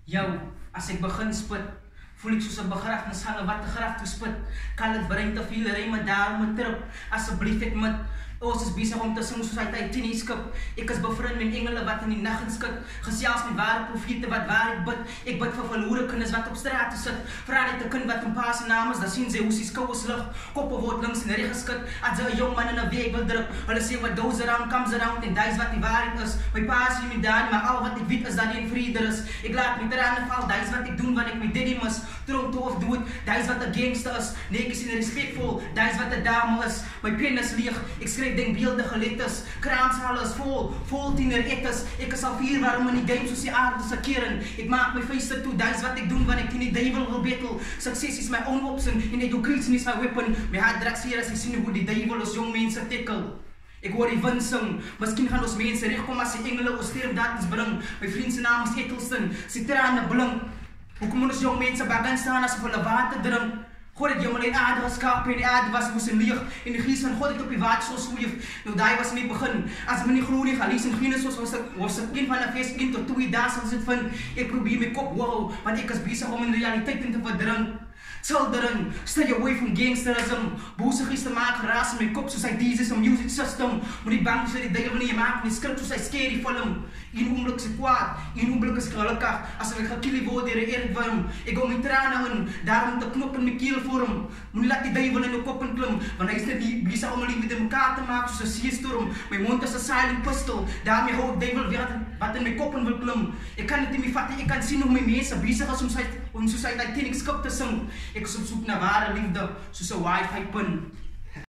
Jou, as ek begin spit, voel ek soos 'n begrafnisganger wat te graf toe spit. Kan dit bring te veel ryme daar met trip. Asseblief ek moet. Ons is besig om te sing soos hy tyd 10 skip. Ek is bevriend met engele wat in die nag inskud. Gesels met ware profete wat waar ek bid. Ek bid vir verlore kinders wat op straat sit. Vra net 'n kind wat van pa se naam is, dan sien sy hoe sy skouers lig. Koppe word links en reg geskit. As 'n jong man in 'n week wil druk. Hulle sê what goes around comes around en dis wat die waarheid is. My pa sê my dan, maar al wat ek weet is dat die vrede is. Ek laat my trane val. Dis wat ek doen wanneer ek my daddy mis. Tronk toe of dood. Dis wat 'n gangster is. Netjies en respectful. Dis wat 'n dame is. My pen is leeg. Ek skryf denkbeeldige letters, kraamsale is vol tienerettes. Ek is al 4 waarom in die game soos die aarde se kering. Ek maak my vuiste toe, dis wat ek doen wanneer ek teen die duiwel wil battle. Sukses is my own option en education is my weapon. My hart draak seer as ek sien hoe die duiwel ons jong mense tackle. Ek hoor die wind sing, miskien gaan ons mense regkom as die engele ons sterf dat ons bring. My vriend se naam is Etelston, sy trane blink. Hoekom moet ons jong mense bagan staan asof hulle water drink? God het hemel en aarde geskapen en die aarde was moes en leeg en die gees van God het op die water so sweef. Nou daai was nie begin. As my nie glo nie, gaan lees in Genesis was ek een van 'n vers 1 tot 2 dae sal dit vind. Ek probeer my kop wow, want ek is besig om in realiteit in te verdrink. Children, stay away from gangsterism. Boesigheid te maak geraas in my kop soos hy Jesus in music system. Moet die bang vir die duiwel nie maak nie, skrik soos hy scary film. Een oomblik se kwaad, een oomblik is gelukkig. As ek gekillie word deur 'n eerdworm, ek hou my trane in, daarom te knop in my keel vorm. Moenie laat die duiwel in jou kop inklim, want hy is net besig om die met mekaar te maak soos 'n seestorm. My mond is 'n silent pistol, daarmee hou ek duiwel weer wat in my kop in wil klim. Ek kan dit nie meer vat nie, ek kan sien hoe my mense besig is om soos hy Titanic skip te sing. Ek is op soek na ware liefde, soos 'n wifi pin.